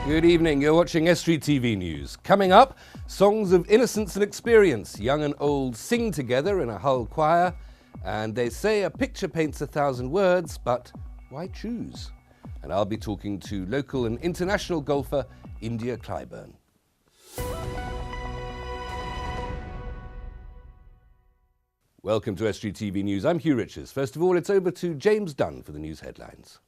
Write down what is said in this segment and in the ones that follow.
Good evening, you're watching Estuary TV News. Coming up, songs of innocence and experience. Young and old sing together in a Hull choir, and they say a picture paints 1,000 words, but why choose? And I'll be talking to local and international golfer India Clyburn. Welcome to Estuary TV News. I'm Hugh Richards. First of all, it's over to James Dunn for the news headlines.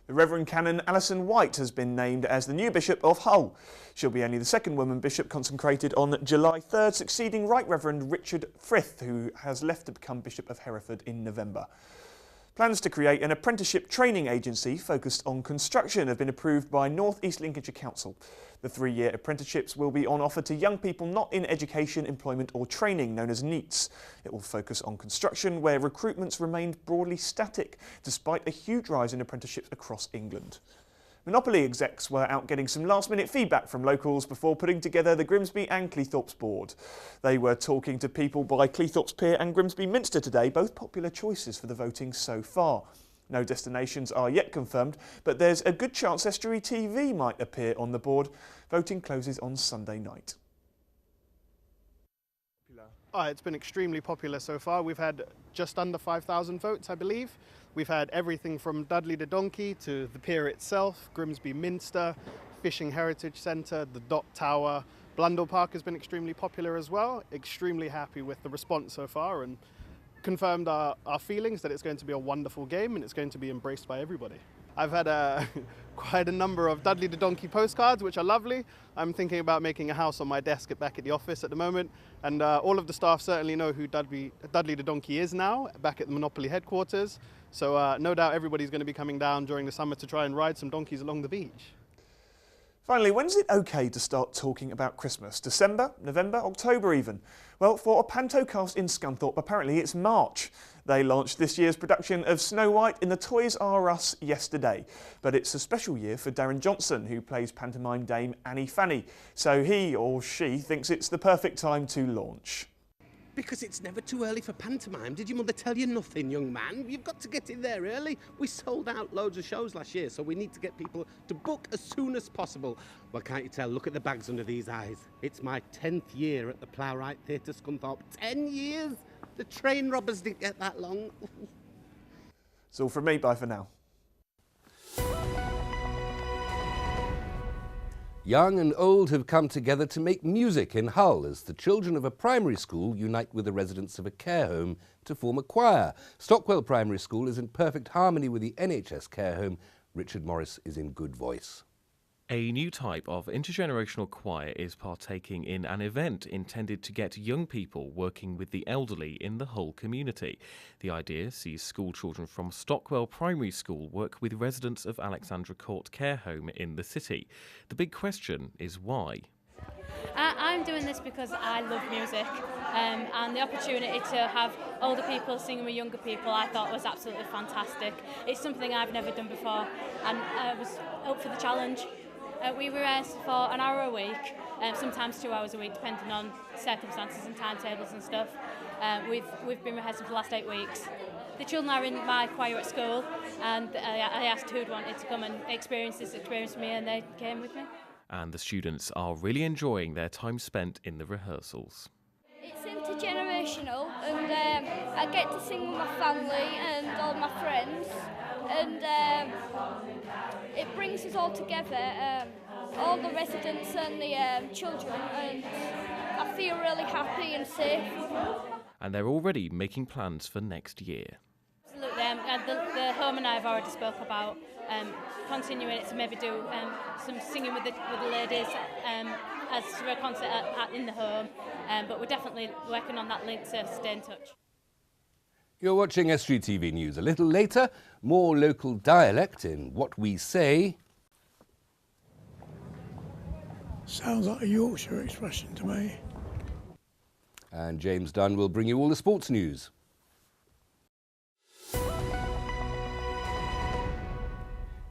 The Reverend Canon Alison White has been named as the new Bishop of Hull. She'll be only the second woman bishop consecrated on July 3rd, succeeding Right Reverend Richard Frith, who has left to become Bishop of Hereford in November. Plans to create an apprenticeship training agency focused on construction have been approved by North East Lincolnshire Council. The 3-year apprenticeships will be on offer to young people not in education, employment or training, known as NEETs. It will focus on construction, where recruitments remained broadly static, despite a huge rise in apprenticeships across England. Monopoly execs were out getting some last-minute feedback from locals before putting together the Grimsby and Cleethorpes board. They were talking to people by Cleethorpes Pier and Grimsby Minster today, both popular choices for the voting so far. No destinations are yet confirmed, but there's a good chance Estuary TV might appear on the board. Voting closes on Sunday night. It's been extremely popular so far. We've had just under 5,000 votes, I believe. We've had everything from Dudley the Donkey to the pier itself, Grimsby Minster, Fishing Heritage Centre, the Dot Tower. Blundell Park has been extremely popular as well. Extremely happy with the response so far and confirmed our feelings that it's going to be a wonderful game and it's going to be embraced by everybody. I've had quite a number of Dudley the Donkey postcards, which are lovely. I'm thinking about making a house on my desk back at the office at the moment, and all of the staff certainly know who Dudley the Donkey is now, back at the Monopoly headquarters. So no doubt everybody's going to be coming down during the summer to try and ride some donkeys along the beach. Finally, when's it okay to start talking about Christmas? December, November, October even? Well, for a panto cast in Scunthorpe, apparently it's March. They launched this year's production of Snow White in the Toys R Us yesterday. But it's a special year for Darren Johnson, who plays pantomime dame Annie Fanny. So he or she thinks it's the perfect time to launch. Because it's never too early for pantomime. Did your mother tell you nothing, young man? You've got to get in there early. We sold out loads of shows last year, so we need to get people to book as soon as possible. Well, can't you tell? Look at the bags under these eyes. It's my 10th year at the Plowright Theatre, Scunthorpe. 10 years? The train robbers didn't get that long. That's all from me. Bye for now. Young and old have come together to make music in Hull as the children of a primary school unite with the residents of a care home to form a choir. Stockwell Primary School is in perfect harmony with the NHS care home. Richard Morris is in good voice. A new type of intergenerational choir is partaking in an event intended to get young people working with the elderly in the Hull community. The idea sees school children from Stockwell Primary School work with residents of Alexandra Court Care Home in the city. The big question is why? I'm doing this because I love music, and the opportunity to have older people singing with younger people I thought was absolutely fantastic. It's something I've never done before, and I was up for the challenge. We rehearse for an hour a week, sometimes 2 hours a week, depending on circumstances and timetables and stuff. We've been rehearsing for the last 8 weeks. The children are in my choir at school, and I asked who'd wanted to come and experience this experience with me, and they came with me. And the students are really enjoying their time spent in the rehearsals. It's intergenerational, and I get to sing with my family and all my friends, and it brings us all together, all the residents and the children, and I feel really happy and safe. And they're already making plans for next year. Absolutely, the home and I have already spoke about continuing it to maybe do some singing with the ladies as for a concert in the home, but we're definitely working on that link to stay in touch. You're watching Estuary TV News. A little later, more local dialect in What We Say. Sounds like a Yorkshire expression to me. And James Dunn will bring you all the sports news.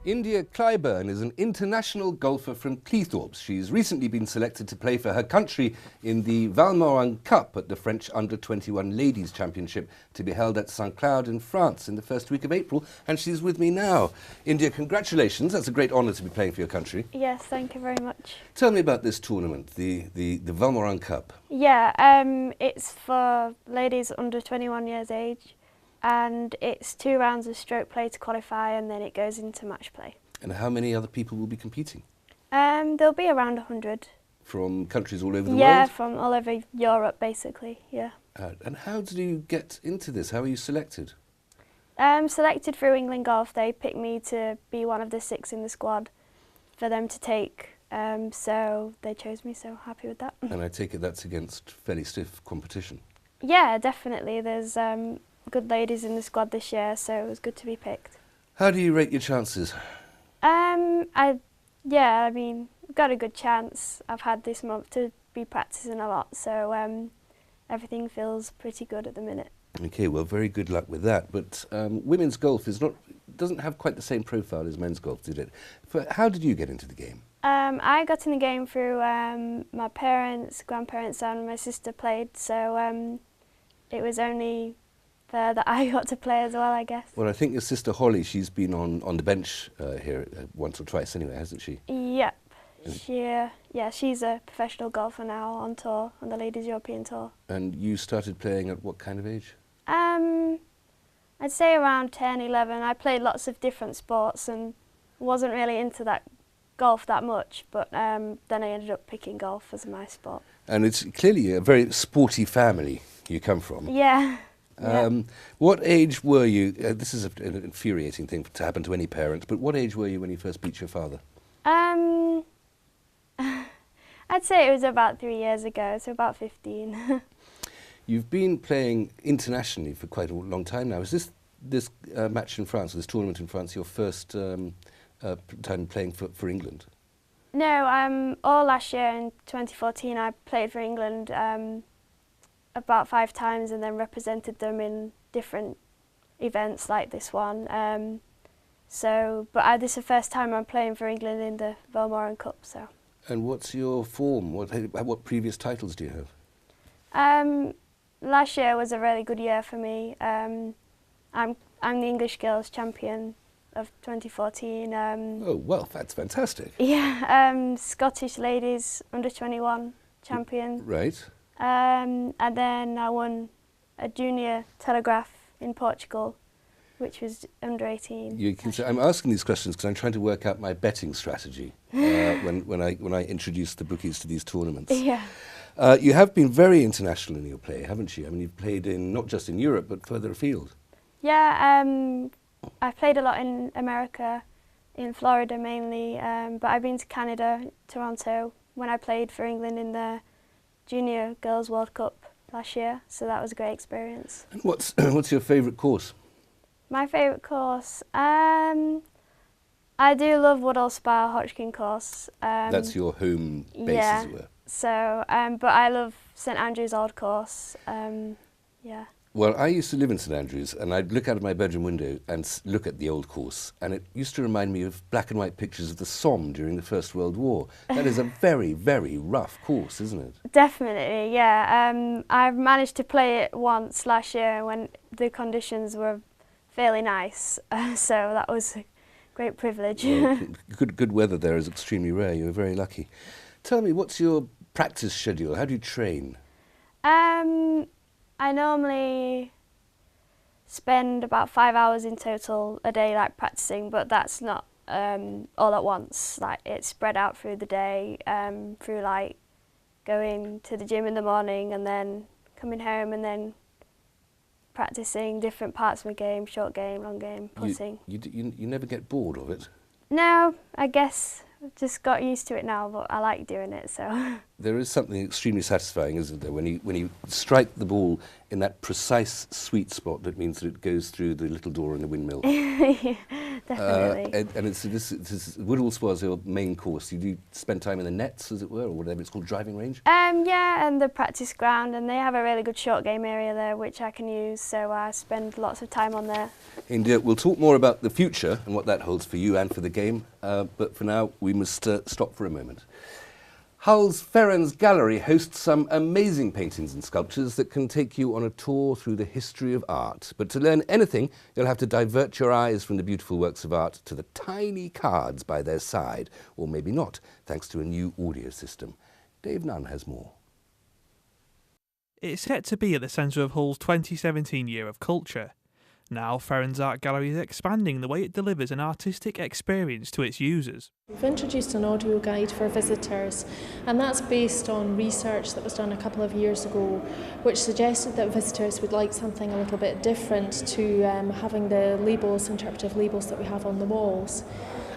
India Clyburn is an international golfer from Cleethorpes. She's recently been selected to play for her country in the Valmorin Cup at the French Under-21 Ladies Championship to be held at St. Cloud in France in the first week of April, and she's with me now. India, congratulations. That's a great honour to be playing for your country. Yes, thank you very much. Tell me about this tournament, the Valmorin Cup. Yeah, it's for ladies under 21 years age, and it's 2 rounds of stroke play to qualify, and then it goes into match play. And how many other people will be competing? There'll be around 100. From countries all over the world? Yeah, from all over Europe, basically, yeah. And how did you get into this? How were you selected? Selected through England Golf. They picked me to be one of the 6 in the squad for them to take, so they chose me, so happy with that. And I take it that's against fairly stiff competition? Yeah, definitely. There's good ladies in the squad this year, so it was good to be picked. How do you rate your chances? I mean, I've got a good chance. I've had this month to be practicing a lot, so everything feels pretty good at the minute. Okay, well, very good luck with that. But women's golf doesn't have quite the same profile as men's golf, did it? How did you get into the game? I got in the game through my parents, grandparents, and my sister played, so it was only fair that I got to play as well, I guess. Well, I think your sister Holly, she's been on the bench here once or twice anyway, hasn't she? Yep. She's a professional golfer now on tour, on the Ladies European Tour. And you started playing at what kind of age? I'd say around 10, 11. I played lots of different sports and wasn't really into that golf that much, but then I ended up picking golf as my sport. And it's clearly a very sporty family you come from. Yeah. What age were you? This is an infuriating thing to happen to any parent, but what age were you when you first beat your father? I'd say it was about 3 years ago, so about 15. You've been playing internationally for quite a long time now. Is this match in France, this tournament in France, your first time playing for England? No, all last year in 2014 I played for England about 5 times and then represented them in different events like this one. But this is the first time I'm playing for England in the Valmorin Cup. So. And what's your form? What previous titles do you have? Last year was a really good year for me. I'm the English Girls Champion of 2014. Oh, well, that's fantastic. Yeah, Scottish Ladies Under-21 Champion. Right. And then I won a Junior Telegraph in Portugal, which was under-18. You can say, I'm asking these questions because I'm trying to work out my betting strategy when I introduce the bookies to these tournaments. Yeah. You have been very international in your play, haven't you? I mean, you've played not just in Europe, but further afield. Yeah, I've played a lot in America, in Florida mainly, but I've been to Canada, Toronto, when I played for England in the Junior Girls World Cup last year, so that was a great experience. And what's your favourite course? My favourite course? I do love Woodall Spa Hodgkin course. That's your home base, as it were. So, but I love St Andrews Old Course, yeah. Well, I used to live in St Andrews, and I'd look out of my bedroom window and look at the old course, and it used to remind me of black and white pictures of the Somme during the First World War. That is a very, very rough course, isn't it? Definitely, yeah. I've managed to play it once last year when the conditions were fairly nice, so that was a great privilege. Well, good weather there is extremely rare. You were very lucky. Tell me, what's your practice schedule? How do you train? I normally spend about 5 hours in total a day, like practicing, but that's not all at once. Like it's spread out through the day, through like going to the gym in the morning and then coming home and then practicing different parts of the game, short game, long game, putting. You never get bored of it? No, I guess I've just got used to it now, but I like doing it, so. There is something extremely satisfying, isn't there, when you strike the ball in that precise sweet spot that means that it goes through the little door in the windmill. Yeah, definitely. And it's this Woodhall was your main course. You do spend time in the nets, as it were, or whatever it's called, driving range? Yeah, and the practice ground, and they have a really good short game area there which I can use, so I spend lots of time on there. India, we'll talk more about the future and what that holds for you and for the game, but for now we must stop for a moment. Hull's Ferrens Gallery hosts some amazing paintings and sculptures that can take you on a tour through the history of art. But to learn anything, you'll have to divert your eyes from the beautiful works of art to the tiny cards by their side, or maybe not, thanks to a new audio system. Dave Nunn has more. It's set to be at the centre of Hull's 2017 Year of Culture. Now, Ferrens Art Gallery is expanding the way it delivers an artistic experience to its users. We've introduced an audio guide for visitors, and that's based on research that was done a couple of years ago, which suggested that visitors would like something a little bit different to having the labels, interpretive labels that we have on the walls.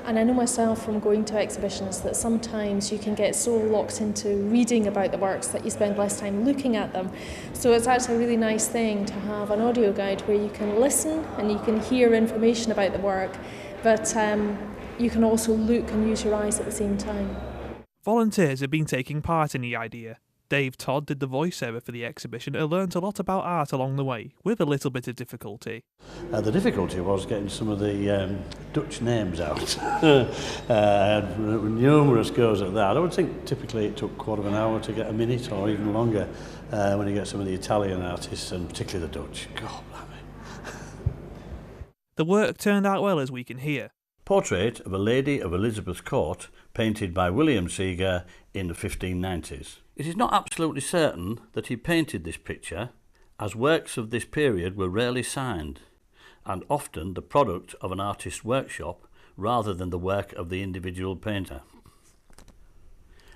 And I know myself from going to exhibitions that sometimes you can get so locked into reading about the works that you spend less time looking at them. So it's actually a really nice thing to have an audio guide where you can listen and you can hear information about the work, but you can also look and use your eyes at the same time. Volunteers have been taking part in the idea. Dave Todd did the voiceover for the exhibition and learnt a lot about art along the way, with a little bit of difficulty. The difficulty was getting some of the Dutch names out. I had numerous goes at that. I would think typically it took a quarter of an hour to get a minute or even longer when you get some of the Italian artists and particularly the Dutch. God, blimey. The work turned out well, as we can hear. Portrait of a lady of Elizabeth's court, painted by William Seeger in the 1590s. It is not absolutely certain that he painted this picture, as works of this period were rarely signed, and often the product of an artist's workshop rather than the work of the individual painter.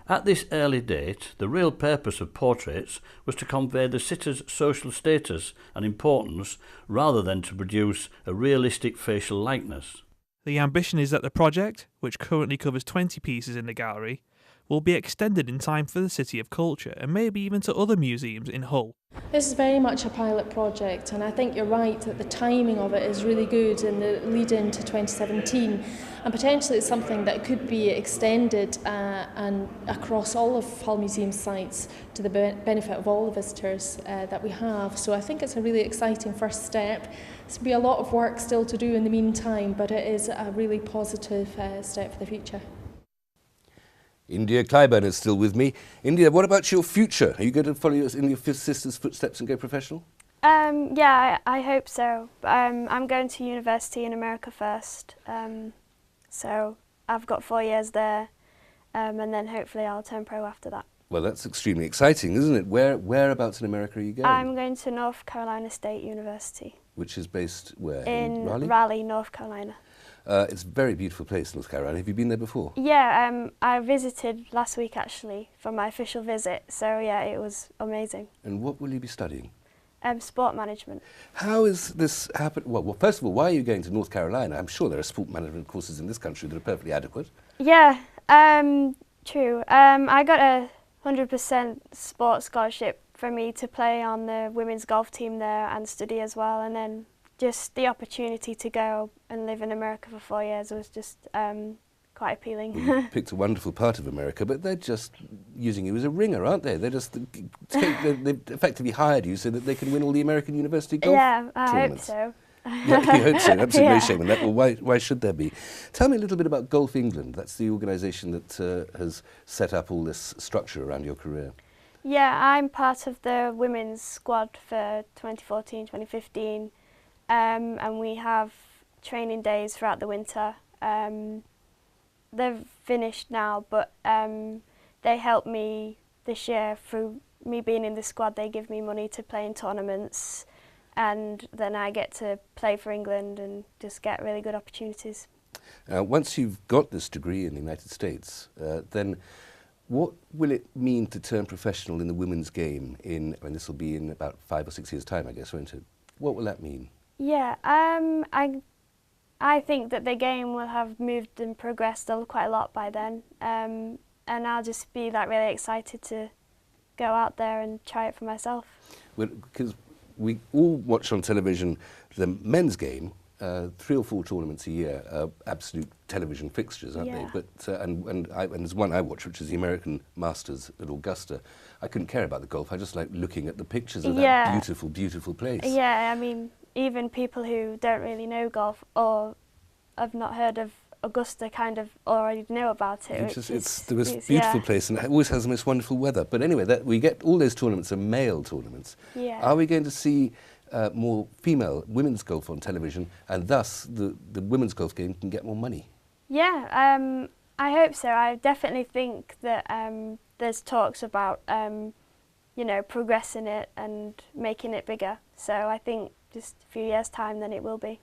At this early date, the real purpose of portraits was to convey the sitter's social status and importance rather than to produce a realistic facial likeness. The ambition is that the project, which currently covers 20 pieces in the gallery, will be extended in time for the City of Culture and maybe even to other museums in Hull. This is very much a pilot project, and I think you're right that the timing of it is really good in the lead into 2017, and potentially it's something that could be extended and across all of Hull Museum sites to the benefit of all the visitors that we have. So I think it's a really exciting first step. There's be a lot of work still to do in the meantime, but it is a really positive step for the future. India Clyburn is still with me. India, what about your future? Are you going to follow in your sister's footsteps and go professional? Yeah, I hope so. I'm going to university in America first, so I've got 4 years there, and then hopefully I'll turn pro after that. Well, that's extremely exciting, isn't it? Whereabouts in America are you going? I'm going to North Carolina State University. Which is based where? In Raleigh? Raleigh, North Carolina. It's a very beautiful place, North Carolina. Have you been there before? Yeah, I visited last week actually for my official visit, so yeah, it was amazing. And what will you be studying? Sport management. How is this happen? Well, first of all, why are you going to North Carolina? I'm sure there are sport management courses in this country that are perfectly adequate. Yeah, true. I got a 100% sports scholarship for me to play on the women's golf team there and study as well, and then just the opportunity to go and live in America for 4 years was just quite appealing. Well, you picked a wonderful part of America, but they're just using you as a ringer, aren't they? They're just they've effectively hired you so that they can win all the American university golf tournaments. I hope so. Yeah, you hope so. Absolutely yeah. No shame in that. Well, why should there be? Tell me a little bit about Golf England. That's the organisation that has set up all this structure around your career. Yeah, I'm part of the women's squad for 2014-2015. And we have training days throughout the winter. They've finished now, but they helped me this year through me being in the squad. They give me money to play in tournaments, and then I get to play for England and just get really good opportunities. Once you've got this degree in the United States, then what will it mean to turn professional in the women's game this will be in about 5 or 6 years' time, I guess, won't it? What will that mean? Yeah, I think that the game will have moved and progressed quite a lot by then, and and I'll just be like really excited to go out there and try it for myself. Because we all watch on television the men's game. 3 or 4 tournaments a year are absolute television fixtures, aren't they? But and there's one I watch, which is the American Masters at Augusta. I couldn't care about the golf. I just like looking at the pictures of that beautiful, beautiful place. Yeah, I mean, even people who don't really know golf or have not heard of Augusta kind of already know about it. It's the most beautiful place, and it always has the most wonderful weather. But anyway, we get all those tournaments are male tournaments. Yeah. Are we going to see more female women's golf on television, and thus the women's golf game can get more money? Yeah, I hope so. I definitely think that there's talks about, you know, progressing it and making it bigger. So I think just a few years' time, then it will be.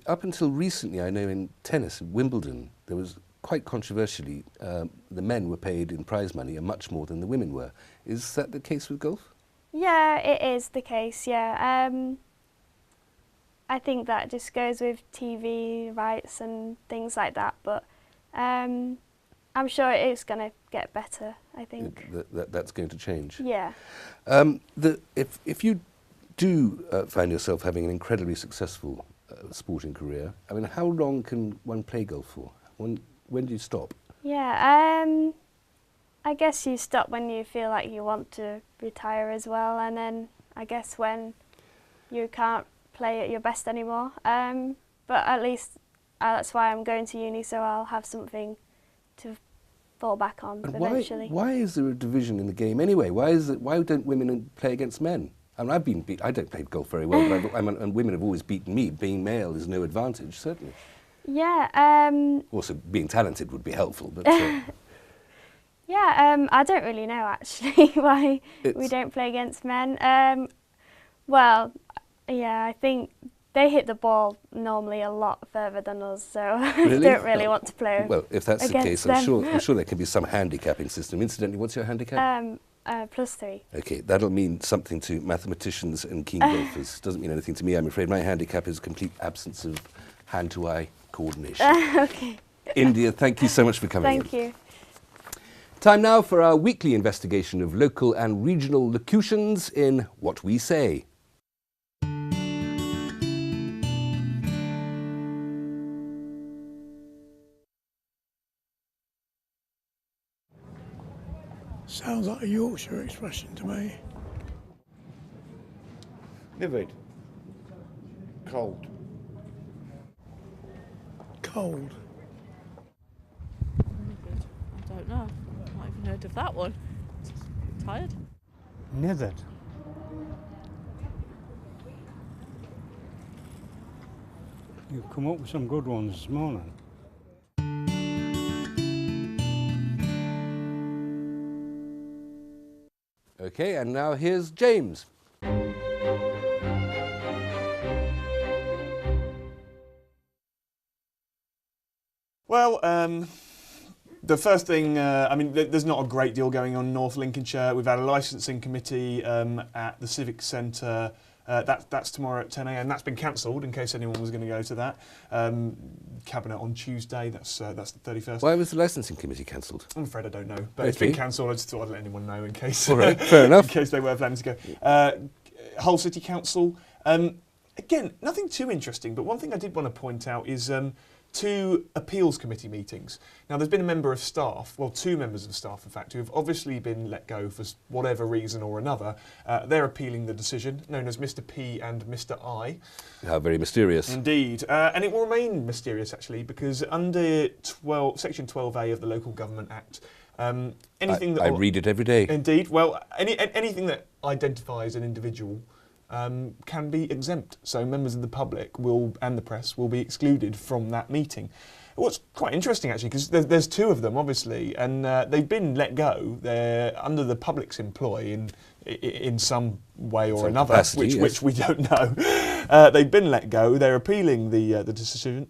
Up until recently, I know in tennis, Wimbledon, there was quite controversially, the men were paid in prize money and much more than the women were. Is that the case with golf? Yeah, it is the case, yeah. I think that just goes with TV rights and things like that, but I'm sure it is going to get better, I think. That's going to change? Yeah. If you do find yourself having an incredibly successful sporting career, I mean, how long can one play golf for? When do you stop? Yeah, I guess you stop when you feel like you want to retire as well, and then I guess when you can't play at your best anymore. But at least that's why I'm going to uni, so I'll have something to fall back on eventually. Why is there a division in the game anyway? Why don't women play against men? I mean, I've been beat. I don't play golf very well, but and women have always beaten me. Being male is no advantage, certainly. Yeah. Also, being talented would be helpful, but. Yeah, I don't really know actually why we don't play against men. Well, yeah, I think they hit the ball normally a lot further than us, so Really? I don't really want to play. Well, if that's the case, I'm sure there can be some handicapping system. Incidentally, what's your handicap? +3. Okay, that'll mean something to mathematicians and keen golfers. Doesn't mean anything to me, I'm afraid. My handicap is complete absence of hand-to-eye coordination. Okay. India, thank you so much for coming in. Thank you. Time now for our weekly investigation of local and regional locutions in What We Say. Sounds like a Yorkshire expression to me. Livid. Cold. Cold. I don't know. I've not even heard of that one. Tired? Nithered. You've come up with some good ones this morning. Okay, and now here's James. Well, the first thing, I mean, there's not a great deal going on in North Lincolnshire. We've had a licensing committee at the Civic Centre. That's tomorrow at 10 a.m. That's been cancelled in case anyone was going to go to that. Cabinet on Tuesday. That's the 31st. Why was the licensing committee cancelled? I'm afraid I don't know, but it's been cancelled. I just thought I'd let anyone know in case. All right, fair enough. In case they were planning to go. Hull City Council. Again, nothing too interesting, but one thing I did want to point out is 2 appeals committee meetings. Now, there's been a member of staff, well, 2 members of staff, in fact, who have obviously been let go for whatever reason or another. They're appealing the decision, known as Mr P and Mr I. How very mysterious. Indeed. And it will remain mysterious, actually, because under Section 12A of the Local Government Act, anything I read it every day. Indeed. Well, anything that identifies an individual can be exempt. So members of the public and the press will be excluded from that meeting. What's quite interesting, actually, because there's 2 of them, obviously, and they've been let go. They're under the public's employ in some way or another, which we don't know. They've been let go. They're appealing the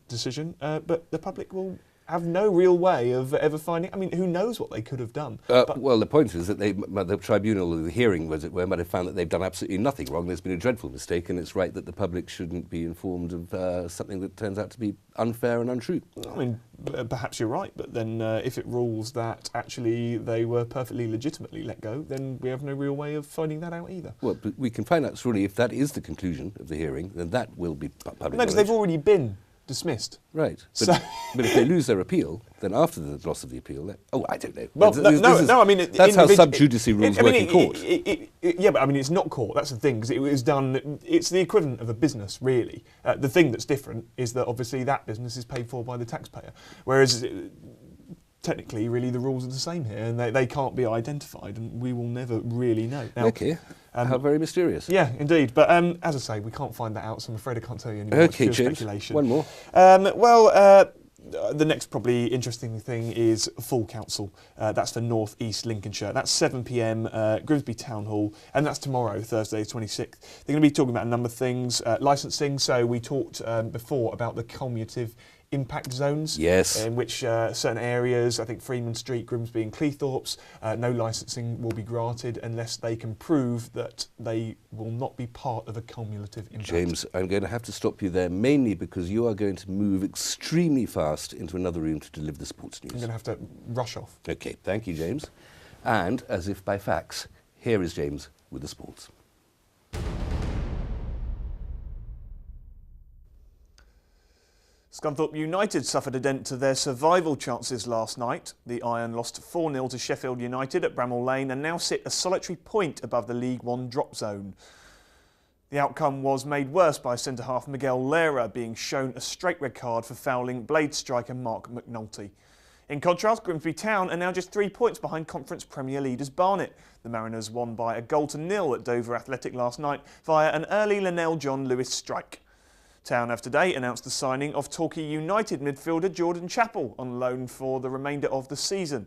decision, but the public will have no real way of ever finding. I mean, who knows what they could have done? Well, the point is that the tribunal, the hearing, as it were, might have found that they've done absolutely nothing wrong. There's been a dreadful mistake, and it's right that the public shouldn't be informed of something that turns out to be unfair and untrue. I mean, perhaps you're right, but then if it rules that actually they were perfectly legitimately let go, then we have no real way of finding that out either. Well, but we can find out surely if that is the conclusion of the hearing, then that will be public knowledge. No, because they've already been dismissed. Right. But, but if they lose their appeal, then after the loss of the appeal, I don't know. Well, no, I mean... That's how sub judice rules work in court. Yeah, but I mean, it's not court, that's the thing, because it was done... It's the equivalent of a business, really. The thing that's different is that, obviously, that business is paid for by the taxpayer, whereas... technically, really, the rules are the same here, and they can't be identified, and we will never really know. Now, okay. How very mysterious. Yeah, indeed. But as I say, we can't find that out, so I'm afraid I can't tell you anymore. Okay, it's pure James. Speculation. One more. The next probably interesting thing is Full Council. That's for North East Lincolnshire. That's 7 p.m, Grimsby Town Hall, and that's tomorrow, Thursday, 26th. They're going to be talking about a number of things. Licensing, so we talked before about the cumulative impact zones, yes, in which certain areas, I think Freeman Street, Grimsby and Cleethorpes, no licensing will be granted unless they can prove that they will not be part of a cumulative impact. James, I'm going to have to stop you there, mainly because you are going to move extremely fast into another room to deliver the sports news. I'm going to have to rush off. Okay, thank you, James. And, as if by fax, here is James with the sports. Scunthorpe United suffered a dent to their survival chances last night. The Iron lost 4-0 to Sheffield United at Bramall Lane and now sit a solitary point above the League One drop zone. The outcome was made worse by centre-half Miguel Lera being shown a straight red card for fouling Blade striker Mark McNulty. In contrast, Grimsby Town are now just 3 points behind Conference Premier leaders Barnet. The Mariners won by 1-0 at Dover Athletic last night via an early Linnell John Lewis strike. Town have today announced the signing of Torquay United midfielder Jordan Chappell on loan for the remainder of the season.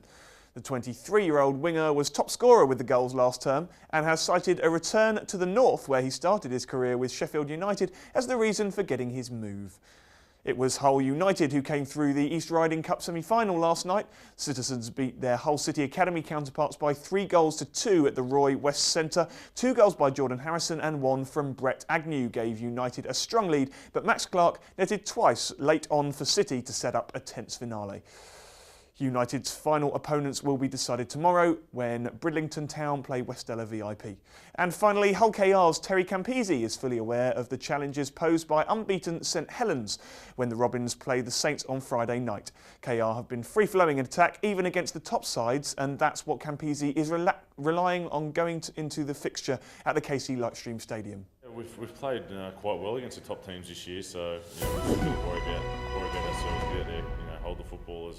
The 23-year-old winger was top scorer with the goals last term and has cited a return to the north where he started his career with Sheffield United as the reason for getting his move. It was Hull United who came through the East Riding Cup semi-final last night. Citizens beat their Hull City Academy counterparts by 3-2 at the Roy West Centre. 2 goals by Jordan Harrison and 1 from Brett Agnew gave United a strong lead, but Max Clark netted twice late on for City to set up a tense finale. United's final opponents will be decided tomorrow when Bridlington Town play Westella VIP. And finally, Hull KR's Terry Campese is fully aware of the challenges posed by unbeaten St Helens when the Robins play the Saints on Friday night. KR have been free-flowing in attack even against the top sides, and that's what Campese is relying on going into the fixture at the KC Lightstream Stadium. We've played quite well against the top teams this year, so we just worry about ourselves, get out there, hold the football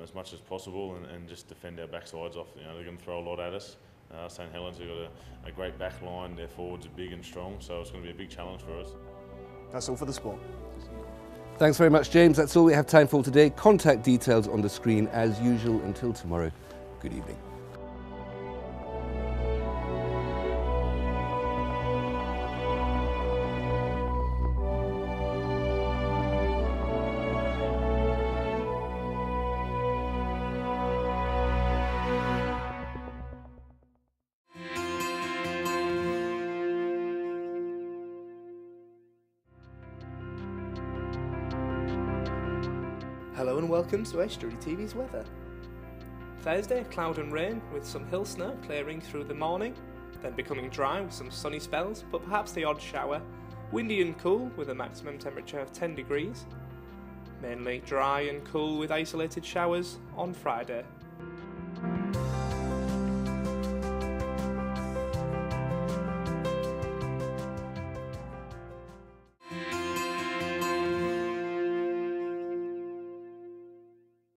as much as possible and just defend our backsides off. They're going to throw a lot at us. St Helens have got a great back line, their forwards are big and strong, so it's going to be a big challenge for us. That's all for the sport. Thanks very much, James. That's all we have time for today. Contact details on the screen as usual. Until tomorrow, good evening. Hello and welcome to Estuary TV's weather. Thursday, cloud and rain with some hill snow clearing through the morning, then becoming dry with some sunny spells, but perhaps the odd shower. Windy and cool with a maximum temperature of 10 degrees. Mainly dry and cool with isolated showers on Friday.